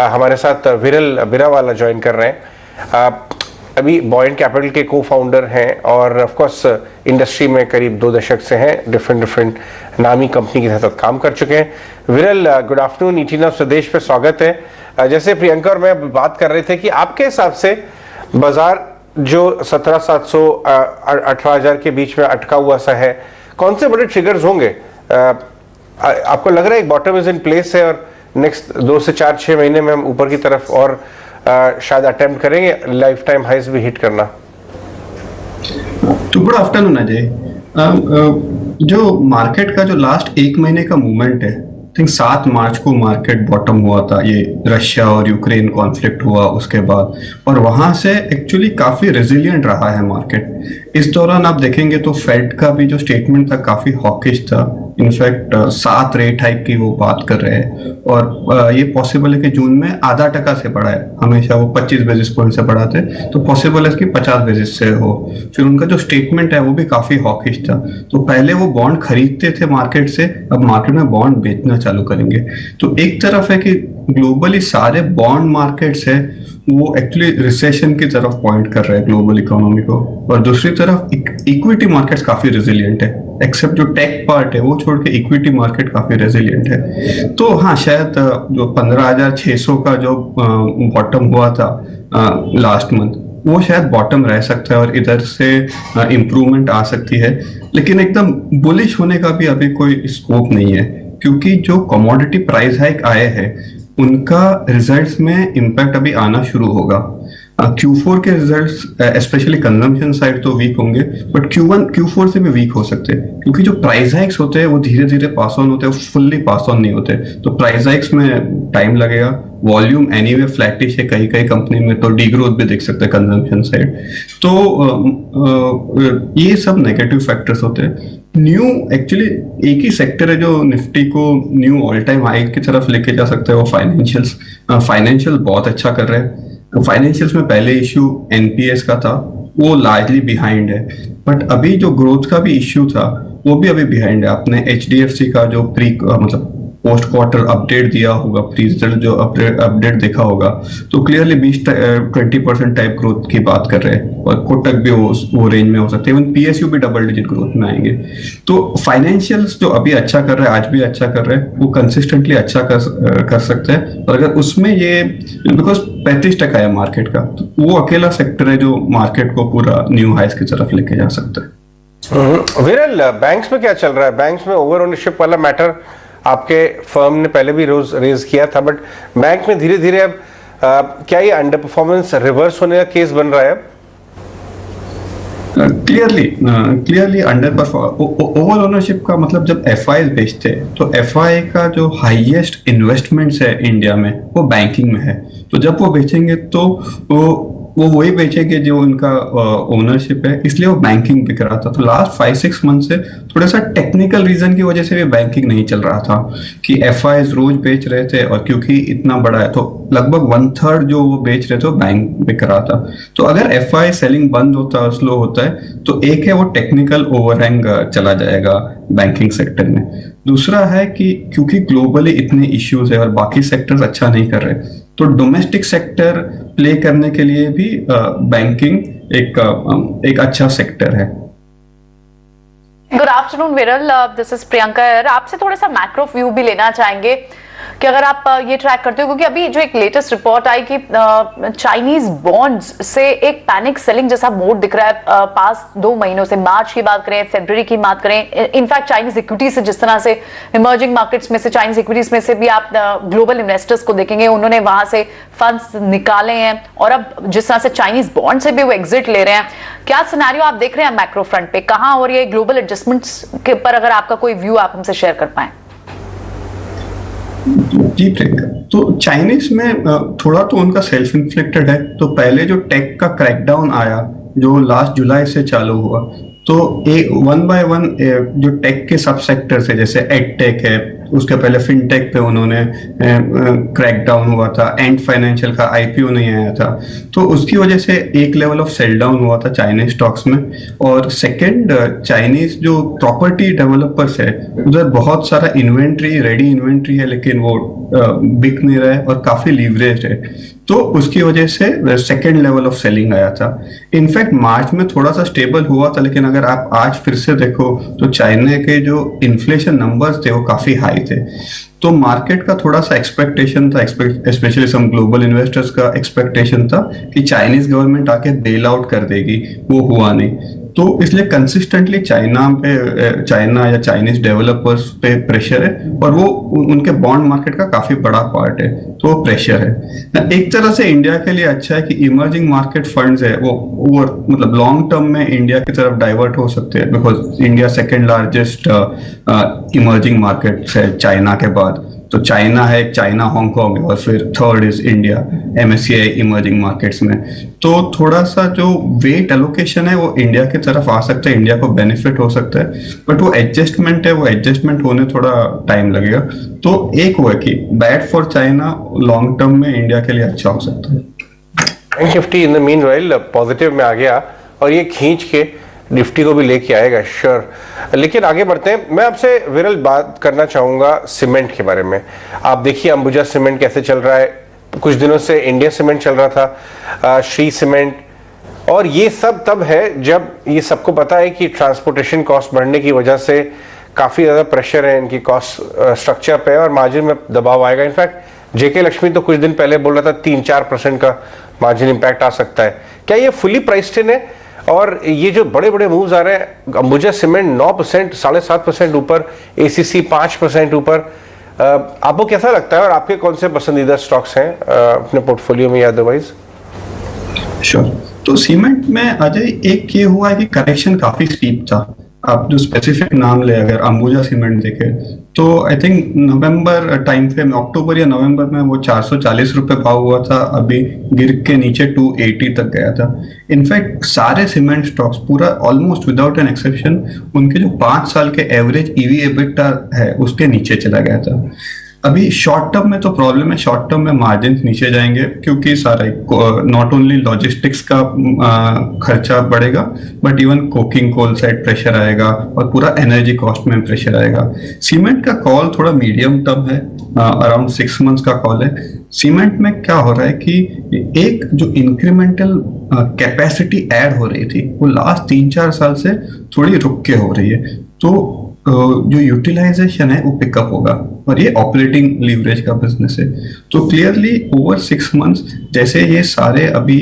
हमारे साथ विरल बिरावाला ज्वाइन कर रहे हैं। अभी बॉयंट कैपिटल के को फाउंडर हैं और ऑफ कोर्स इंडस्ट्री में करीब 2 दशक से हैं, डिफरेंट नामी कंपनी के साथ काम कर चुके हैं। विरल, गुड आफ्टरनून, ईटी नाउ स्वदेश पे स्वागत है। जैसे प्रियंका और मैं बात कर रहे थे कि आपके हिसाब से बाजार जो 17,700 18,000 के बीच में अटका हुआ सा है, कौन से बड़े ट्रिगर्स होंगे? आपको लग रहा है एक बॉटम इज इन प्लेस है और नेक्स्ट 2 से 4-6 महीने में हम ऊपर की तरफ और शायद अटेम्प्ट करेंगे लाइफ टाइम हाइज भी हिट करना? तो गुड आफ्टरनून अजय। जो मार्केट का जो लास्ट 1 महीने का मूवमेंट है, थिंक 7 मार्च को मार्केट बॉटम हुआ था, ये रशिया और यूक्रेन कॉन्फ्लिक्ट हुआ उसके बाद, और वहां से एक्चुअली काफी रेजिलिएंट रहा है मार्केट। इस दौरान आप देखेंगे तो फेड का भी जो स्टेटमेंट था काफी हॉकिश था। इनफैक्ट 7 रेट हाइक की वो बात कर रहे हैं और ये पॉसिबल है कि जून में आधा टका से बढ़ा है। हमेशा वो 25 बेसिस पॉइंट से बढ़ाते, तो पॉसिबल है कि 50 बेसिस से हो। फिर उनका जो स्टेटमेंट है वो भी काफी हॉकिश था। तो पहले वो बॉन्ड खरीदते थे मार्केट से, अब मार्केट में बॉन्ड बेचना चालू करेंगे। तो एक तरफ है कि ग्लोबली सारे बॉन्ड मार्केट्स है वो एक्चुअली रिसेशन की तरफ पॉइंट कर रहे हैं ग्लोबल इकोनॉमी को, और दूसरी तरफ इक्विटी मार्केट्स काफी रेजिलिएंट है, एक्सेप्ट जो टेक पार्ट है वो छोड़ के इक्विटी मार्केट काफी रेजिलिएंट है। तो हाँ, शायद जो 15,600 का जो बॉटम हुआ था लास्ट मंथ, वो शायद बॉटम रह सकता है और इधर से इम्प्रूवमेंट आ सकती है। लेकिन एकदम बुलिश होने का भी अभी कोई स्कोप नहीं है, क्योंकि जो कमोडिटी प्राइस हाइक आए हैं उनका रिजल्ट्स में इम्पैक्ट अभी आना शुरू होगा। Q4 के रिजल्ट्स स्पेशली कंजम्पशन साइड तो वीक होंगे, बट Q1 Q4 से भी वीक हो सकते हैं, क्योंकि जो प्राइस हाइक्स होते हैं वो धीरे धीरे पास ऑन होते हैं, फुल्ली पास ऑन नहीं होते। तो प्राइस हाइक्स में टाइम लगेगा। वॉल्यूम एनीवे फ्लैटिश है, कई कंपनी में तो डी ग्रोथ भी देख सकते हैं कंजम्पशन साइड। तो ये सब नेगेटिव फैक्टर्स होते हैं। न्यू एक्चुअली एक ही सेक्टर है जो निफ्टी को न्यू ऑल टाइम हाई की तरफ लेके जा सकता है, वो फाइनेंशियल्स। फाइनेंशियल बहुत अच्छा कर रहे हैं। फाइनेंशियल्स में पहले इश्यू एनपीएस का था, वो लार्जली बिहाइंड है, बट अभी जो ग्रोथ का भी इश्यू था वो भी अभी बिहाइंड है। आपने एचडीएफसी का जो मतलब पोस्ट क्वार्टर अपडेट दिया होगा, प्री रिजल्ट जो अपडेट देखा होगा, तो क्लियरली 20% टाइप ग्रोथ की बात कर रहे हैं, और कोटक भी वो रेंज में हो सकते हैं। इवन पीएसयू भी डबल डिजिट ग्रोथ में आएंगे। तो फाइनेंशियल्स जो अभी अच्छा कर रहे हैं, आज भी अच्छा कर रहे हैं, वो कंसिस्टेंटली अच्छा कर सकते हैं। और अगर उसमें ये बिकॉज 35% है मार्केट का, तो वो अकेला सेक्टर है जो मार्केट को पूरा न्यू हाइस की तरफ लेके जा सकता है। विरल, बैंक्स में क्या चल रहा है? बैंक्स में ओवर ओनरशिप वाला मैटर आपके फर्म ने पहले भी रेज किया था, बट बैंक में धीरे धीरे अब क्या ये अंडर परफॉर्मेंस रिवर्स होने का केस बन रहा है अब? क्लियरली अंडर ओवर ओनरशिप का मतलब, जब एफआई बेचते हैं तो एफआई का जो हाईएस्ट इन्वेस्टमेंट्स है इंडिया में वो बैंकिंग में है। तो जब वो बेचेंगे तो वो वही बेचेंगे जो उनका ओनरशिप है, इसलिए वो बैंकिंग बिक रहा था। तो लास्ट 5-6 मंथ से थोड़ा सा टेक्निकल रीजन की वजह से भी बैंकिंग नहीं चल रहा था, कि एफआईज रोज बेच रहे थे, और क्योंकि इतना बड़ा है तो लगभग 1/3 जो वो बेच रहे थे वो बैंक बिक रहा था। तो अगर एफआई सेलिंग बंद होता है, स्लो होता है, तो एक है वो टेक्निकल ओवरहैंग चला जाएगा बैंकिंग सेक्टर में। दूसरा है कि क्योंकि ग्लोबली इतने इश्यूज है और बाकी सेक्टर्स अच्छा नहीं कर रहे, तो डोमेस्टिक सेक्टर प्ले करने के लिए भी बैंकिंग एक अच्छा सेक्टर है। गुड आफ्टरनून विरल, दिस इज प्रियंका। आपसे थोड़ा सा मैक्रो व्यू भी लेना चाहेंगे कि अगर आप ये ट्रैक करते हो, क्योंकि अभी जो एक लेटेस्ट रिपोर्ट आई कि चाइनीज बॉन्ड्स से एक पैनिक सेलिंग जैसा मोड दिख रहा है पास 2 महीनों से। मार्च की बात करें, फरवरी की बात करें, इनफैक्ट चाइनीज इक्विटी से, जिस तरह से इमर्जिंग मार्केट्स में से, चाइनीज इक्विटीज में से भी आप ग्लोबल इन्वेस्टर्स को देखेंगे, उन्होंने वहां से फंड्स निकाले हैं, और अब जिस तरह से चाइनीज बॉन्ड से भी वो एग्जिट ले रहे हैं। क्या सिनेरियो आप देख रहे हैं मैक्रो फ्रंट पे, कहां और ये ग्लोबल एडजस्टमेंट्स के पर अगर आपका कोई व्यू आप हमसे शेयर कर पाए? जी प्रियंका, तो चाइनीज में थोड़ा तो उनका सेल्फ इन्फ्लिक्टेड है। तो पहले जो टेक का क्रैकडाउन आया जो लास्ट जुलाई से चालू हुआ, तो 1 by 1 जो टेक के सब सेक्टर्स है, जैसे एड टेक है, उसके पहले फिनटेक पे उन्होंने क्रैकडाउन हुआ था, एंड फाइनेंशियल का आईपीओ नहीं आया था, तो उसकी वजह से एक लेवल ऑफ सेल डाउन हुआ था चाइनीज स्टॉक्स में। और सेकंड, चाइनीज जो प्रॉपर्टी डेवलपर्स है उधर बहुत सारा इन्वेंट्री, रेडी इन्वेंट्री है, लेकिन वो बिक नहीं रहा है और काफी लीवरेज है, तो उसकी वजह से सेकेंड लेवल ऑफ सेलिंग आया था। इनफैक्ट मार्च में थोड़ा सा स्टेबल हुआ था, लेकिन अगर आप आज फिर से देखो तो चाइना के जो इन्फ्लेशन नंबर्स थे वो काफी हाई थे। तो मार्केट का थोड़ा सा एक्सपेक्टेशन था, स्पेशली सम ग्लोबल इन्वेस्टर्स का एक्सपेक्टेशन था कि चाइनीज गवर्नमेंट आके बेल आउट कर देगी, वो हुआ नहीं। तो इसलिए कंसिस्टेंटली चाइना या चाइनीज डेवलपर्स पे प्रेशर है, और वो उनके बॉन्ड मार्केट का काफी बड़ा पार्ट है, तो वो प्रेशर है। एक तरह से इंडिया के लिए अच्छा है कि इमर्जिंग मार्केट फंड्स है वो मतलब लॉन्ग टर्म में इंडिया की तरफ डाइवर्ट हो सकते हैं, because India second largest emerging market है चाइना के बाद। तो चाइना है, चाइना हांगकांग, और फिर third is India MSCI emerging markets में। तो थोड़ा सा जो वेट एलोकेशन है वो इंडिया की तरफ आ सकता है, इंडिया को बेनिफिट हो सकता है, बट वो एडजस्टमेंट है, वो एडजस्टमेंट होने थोड़ा टाइम लगेगा। तो एक वो है कि bad for China, long term में इंडिया के लिए अच्छा हो सकता है। Nifty in the meanwhile positive में आ गया और ये खींच के निफ्टी को भी लेके आएगा श्योर। लेकिन आगे बढ़ते हैं, मैं आपसे विरल बात करना चाहूंगा सीमेंट के बारे में। आप देखिए अंबुजा सीमेंट कैसे चल रहा है, कुछ दिनों से इंडिया सीमेंट चल रहा था, श्री सीमेंट, और ये सब तब है जब ये सबको पता है कि ट्रांसपोर्टेशन कॉस्ट बढ़ने की वजह से काफी ज्यादा प्रेशर है इनकी कॉस्ट स्ट्रक्चर पे और मार्जिन में दबाव आएगा। इनफैक्ट जेके लक्ष्मी तो कुछ दिन पहले बोल रहा था 3-4% का मार्जिन इंपैक्ट आ सकता है। क्या ये फुली प्राइस्ड इन है? और ये जो बड़े बड़े मूव्स आ रहे हैं, अंबुजा सीमेंट 9%, 7.5% ऊपर, एसीसी 5% ऊपर, आपको कैसा लगता है और आपके कौन से पसंदीदा स्टॉक्स हैं अपने पोर्टफोलियो में या अदरवाइज? श्योर। तो सीमेंट में अजय एक ये हुआ है कि करेक्शन काफी स्टीप था। आप जो स्पेसिफिक नाम ले, अगर अंबुजा सीमेंट देखे तो I think November time frame, October या नवंबर में वो 440 रुपए भाव हुआ था, अभी गिर के नीचे 280 तक गया था। इनफैक्ट सारे सीमेंट स्टॉक्स पूरा ऑलमोस्ट विदाउट एन एक्सेप्शन उनके जो 5 साल के एवरेज ईवी एबिटा है उसके नीचे चला गया था। अभी शॉर्ट टर्म में तो प्रॉब्लम है, शॉर्ट टर्म में मार्जिन नीचे जाएंगे क्योंकि सारे नॉट ओनली लॉजिस्टिक्स का खर्चा बढ़ेगा, but even coking coal side pressure आएगा और पूरा एनर्जी कॉस्ट में प्रेशर आएगा। सीमेंट का कॉल थोड़ा मीडियम टर्म है, अराउंड 6 मंथ्स का कॉल है। सीमेंट में क्या हो रहा है कि एक जो इंक्रीमेंटल कैपेसिटी ऐड हो रही थी वो लास्ट 3-4 साल से थोड़ी रुक के हो रही है, तो जो यूटिलाइजेशन है वो पिकअप होगा, और ये ऑपरेटिंग लीवरेज का बिजनेस है। तो क्लियरली ओवर 6 मंथ्स जैसे ये सारे अभी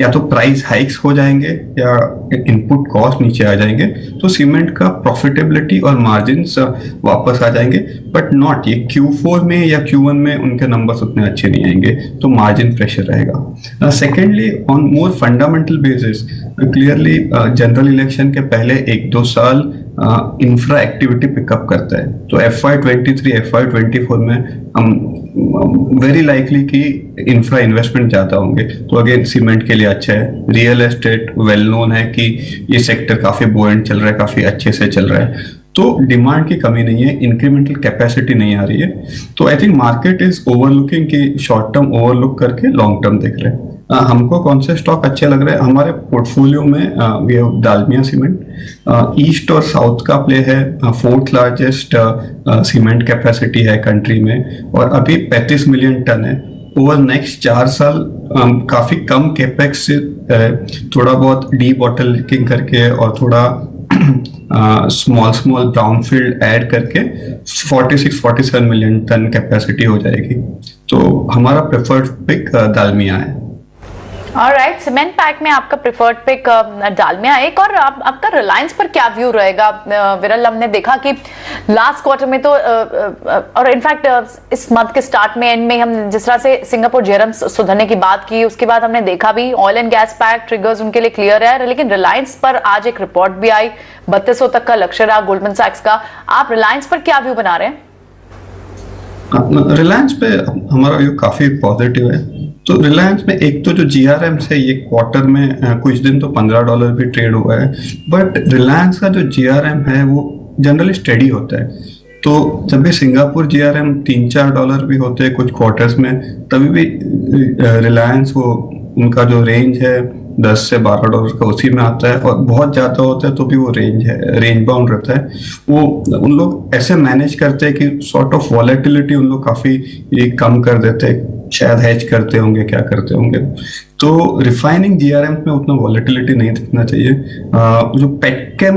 या तो प्राइस हाइक्स हो जाएंगे या इनपुट कॉस्ट नीचे आ जाएंगे, तो सीमेंट का प्रॉफिटेबिलिटी और मार्जिन्स वापस आ जाएंगे, बट नॉट ये Q4 में या Q1 में उनके नंबर्स उतने अच्छे नहीं आएंगे, तो मार्जिन प्रेशर रहेगा। Secondly, on more fundamental basis, clearly general election के पहले 1-2 साल इंफ्रा एक्टिविटी पिकअप करता है, तो FY23 FY24 में हम वेरी लाइकली कि इंफ्रा इन्वेस्टमेंट ज्यादा होंगे, तो अगेन सीमेंट के लिए अच्छा है। रियल एस्टेट वेल नोन है कि ये सेक्टर काफी बुओयंट चल रहा है, काफी अच्छे से चल रहा है, तो डिमांड की कमी नहीं है, इंक्रीमेंटल कैपेसिटी नहीं आ रही है। तो I think market is overlooking कि शॉर्ट टर्म ओवरलुक करके लॉन्ग टर्म देख रहे हैं। हमको कौन से स्टॉक अच्छे लग रहे हैं? हमारे पोर्टफोलियो में we have Dalmia cement, east और साउथ का प्ले है, 4th लार्जेस्ट सीमेंट कैपेसिटी है कंट्री में, और अभी 35 मिलियन टन है। ओवर नेक्स्ट 4 साल काफी कम कैपेक्स से थोड़ा बहुत डी बॉटलिंग करके और थोड़ा स्मॉल ब्राउनफील्ड ऐड करके 46-47 मिलियन टन कैपेसिटी हो जाएगी। तो हमारा प्रेफर्ड पिक डालमिया है। ऑलराइट, सीमेंट पैक में आपका प्रेफर्ड पिक डालमिया। एक और आपका रिलायंस पर क्या व्यू रहेगा विरल? हमने देखा कि लास्ट क्वार्टर में तो और इनफैक्ट इस मंथ के स्टार्ट में एंड में हम जिस तरह से सिंगापुर जेरम्स सुधरने की बात की, उसके बाद हमने देखा भी oil and gas pack triggers उनके लिए क्लियर है, लेकिन रिलायंस पर आज एक रिपोर्ट भी आई, 3200 तक का लक्ष्य रहा गोल्डमैन सैक्स का। आप रिलायंस पर क्या व्यू बना रहे हैं? रिलायंस पे हमारा व्यू काफी पॉजिटिव है। तो रिलायंस में एक तो जो GRM है ये क्वार्टर में कुछ दिन तो $15 भी ट्रेड हुआ है, बट रिलायंस का जो GRM है वो जनरली स्टेडी होता है। तो जब भी सिंगापुर जीआरएम $3-4 भी होते हैं कुछ क्वार्टर्स में, तभी भी रिलायंस वो उनका जो रेंज है $10 से $12 का उसी में आता है, और बहुत ज़्यादा होता है तो भी वो रेंज बाउंड रहता है। वो उन लोग ऐसे मैनेज करते हैं कि सॉर्ट ऑफ वॉलेटिलिटी उन लोग काफ़ी कम कर देते हैं, शायद हेज करते होंगे, क्या करते होंगे। तो रिफाइनिंग जीआरएम में उतना वॉलेटिलिटी नहीं दिखना चाहिए। जो पेटकेम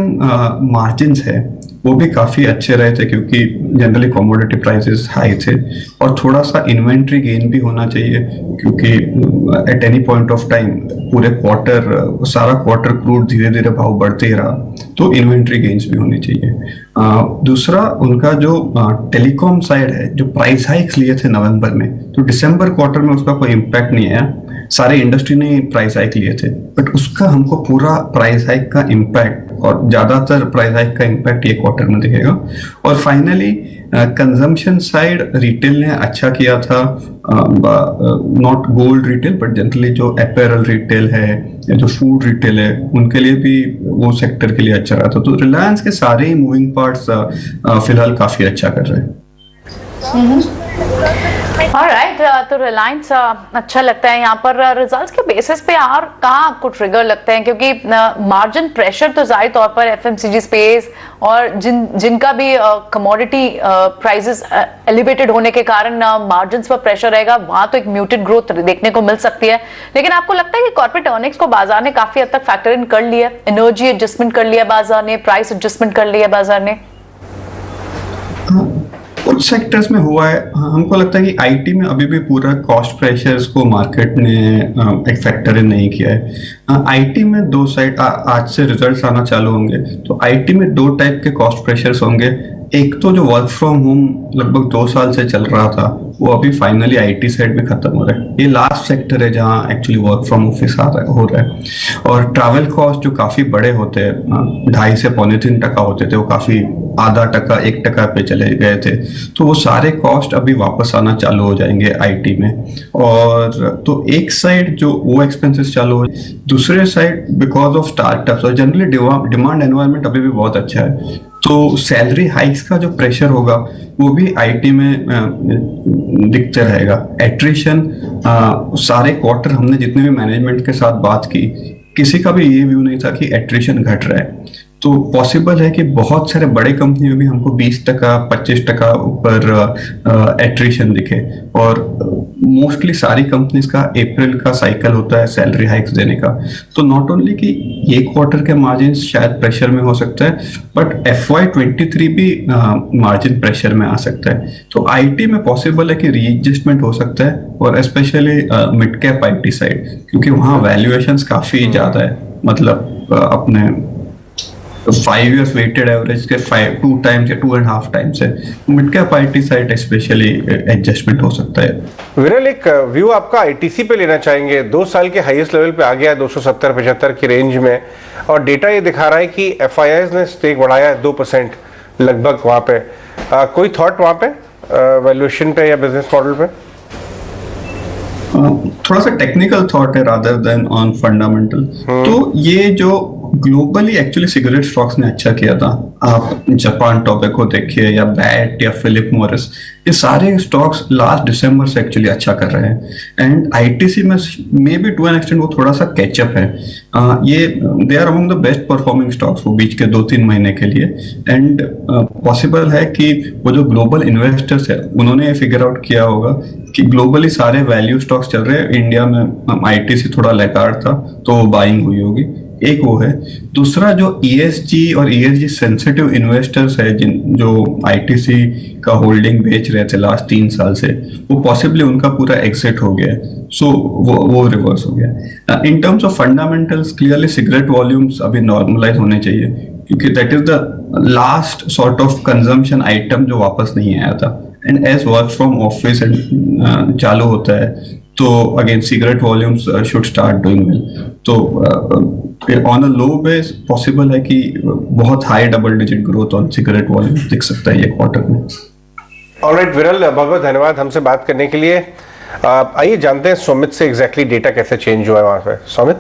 मार्जिन्स है वो भी काफ़ी अच्छे रहे थे, क्योंकि जनरली कमोडिटी प्राइसेस हाई थे, और थोड़ा सा इन्वेंट्री गेन भी होना चाहिए, क्योंकि at any point of time पूरे सारा क्वार्टर क्रूड धीरे धीरे भाव बढ़ते ही रहा, तो इन्वेंट्री गेन्स भी होनी चाहिए। दूसरा उनका जो टेलीकॉम साइड है, जो प्राइस हाइक्स लिए थे नवंबर में, तो दिसंबर क्वार्टर में उसका कोई इम्पैक्ट नहीं आया, सारे इंडस्ट्री ने प्राइस हाइक लिए थे, बट उसका हमको पूरा प्राइस हाइक का इम्पैक्ट और ज्यादातर प्राइस हाइक का इम्पैक्ट ये क्वार्टर में दिखेगा। और फाइनली कंजम्पशन साइड रिटेल ने अच्छा किया था, not gold retail but generally जो अपैरल रिटेल है या जो फूड रिटेल है उनके लिए भी वो सेक्टर के लिए अच्छा रहा था। तो रिलायंस के सारे ही मूविंग पार्ट्स फिलहाल काफी अच्छा कर रहे हैं। ऑलराइट, तो रिलायंस अच्छा लगता है यहाँ पर। रिजल्ट्स के बेसिस पे और कहाँ आपको ट्रिगर लगते हैं, क्योंकि मार्जिन प्रेशर तो जाहिर तौर पर एफएमसीजी स्पेस और जिनका भी कमोडिटी प्राइसेस एलिवेटेड होने के कारण मार्जिन्स पर प्रेशर रहेगा, वहां तो एक म्यूटेड ग्रोथ देखने को मिल सकती है। लेकिन आपको लगता है कि कॉर्पोरेट अर्निंग्स को बाजार ने काफी हद तक फैक्टर इन कर लिया, एनर्जी एडजस्टमेंट कर लिया बाजार ने, प्राइस एडजस्टमेंट कर लिया बाजार ने? कुछ सेक्टर्स में हुआ है। हमको लगता है कि आईटी में अभी भी पूरा कॉस्ट प्रेशर्स को मार्केट ने एक फैक्टर इन नहीं किया है। आईटी में दो साइड, आज से रिजल्ट्स आना चालू होंगे, तो आईटी में दो टाइप के कॉस्ट प्रेशर्स होंगे। एक तो जो वर्क फ्रॉम होम लगभग 2 साल से चल रहा था, वो अभी फाइनली आईटी साइड में खत्म हो रहा है। ये लास्ट सेक्टर है जहाँ एक्चुअली वर्क फ्रॉम ऑफिस हो रहा है। और ट्रैवल कॉस्ट जो काफी बड़े होते हैं, 2.5 से 3.25% होते थे, वो काफी आधा टका 1% पे चले गए थे। तो वो सारे कॉस्ट अभी वापस आना चालू हो जाएंगे आईटी में। और तो एक साइड जो वो एक्सपेंसेस चालू हो, दूसरे साइड बिकॉज ऑफ स्टार्टअप्स और जनरली डिमांड एनवायरनमेंट अभी भी बहुत अच्छा है, तो सैलरी हाइक्स का जो प्रेशर होगा वो भी आईटी में दिखते रहेगा। एट्रिशन, सारे क्वार्टर हमने जितने भी मैनेजमेंट के साथ बात की, किसी का भी ये व्यू नहीं था कि एट्रिशन घट रहा है। तो पॉसिबल है कि बहुत सारे बड़े कंपनी में भी हमको 20%, 25% ऊपर एट्रिशन दिखे। और मोस्टली सारी कंपनीज का अप्रैल का साइकिल होता है सैलरी हाइक्स देने का। तो नॉट ओनली कि ये क्वार्टर के मार्जिन शायद प्रेशर में हो सकता है, बट FY23 भी मार्जिन प्रेशर में आ सकता है। तो आईटी में पॉसिबल है कि रीएडजस्टमेंट हो सकता है, और specially mid cap IT side, क्योंकि वहाँ वैल्यूएशंस काफी ज्यादा है। मतलब अपने 5 years वेटेड एवरेज के 2 times या 2.5 times है। Mid cap IT side specially adjustment हो सकता है। विरल, एक व्यू आपका आईटीसी पे लेना चाहेंगे। 2 साल के हाईएस्ट लेवल पे आ गया है 270-75 की रेंज में, और डेटा ये दिखा रहा है कि एफआईआईज ने स्टेक बढ़ाया है 2% लगभग वहां पे। कोई थॉट वहां पे वैल्यूएशन पे या बिजनेस मॉडल पे? थोड़ा सा टेक्निकल थॉट है रादर देन ऑन फंडामेंटल। तो ये जो ग्लोबली एक्चुअली सिगरेट स्टॉक्स ने अच्छा किया था, आप जापान टोबैको देखिए या बैट या फिलिप मॉरिस, ये सारे स्टॉक्स लास्ट दिसंबर से एक्चुअली अच्छा कर रहे हैं। एंड आईटीसी में maybe to an extent वो थोड़ा सा कैचअप है। ये they are among the best performing stocks वो बीच के 2-3 महीने के लिए। एंड पॉसिबल है कि वो जो ग्लोबल इन्वेस्टर्स है उन्होंने फिगर आउट किया होगा कि ग्लोबली सारे वैल्यू स्टॉक्स चल रहे हैं, इंडिया में आईटीसी थोड़ा लैगार्ड था, तो बाइंग हुई होगी। एक वो है। दूसरा जो ईएसजी और ईएसजी सेंसिटिव इन्वेस्टर्स है जो आईटीसी का होल्डिंग बेच रहे थे लास्ट 3 साल से, वो पॉसिबली उनका पूरा एग्जिट हो गया है। सो वो रिवर्स हो गया। In terms of fundamentals clearly cigarette volumes अभी नॉर्मलाइज होने चाहिए, क्योंकि that is the last sort of consumption item जो वापस नहीं आया था। And as work from office चालू होता है, तो again cigarette volumes should start doing well. तो on a low base possible है कि बहुत high double digit growth on cigarette volumes दिख सकता है ये क्वार्टर में। ऑलराइट विरल, बहुत बहुत धन्यवाद हमसे बात करने के लिए। आइए जानते हैं सुमित से एग्जैक्टली डेटा कैसे चेंज हुआ है वहां पे। सुमित।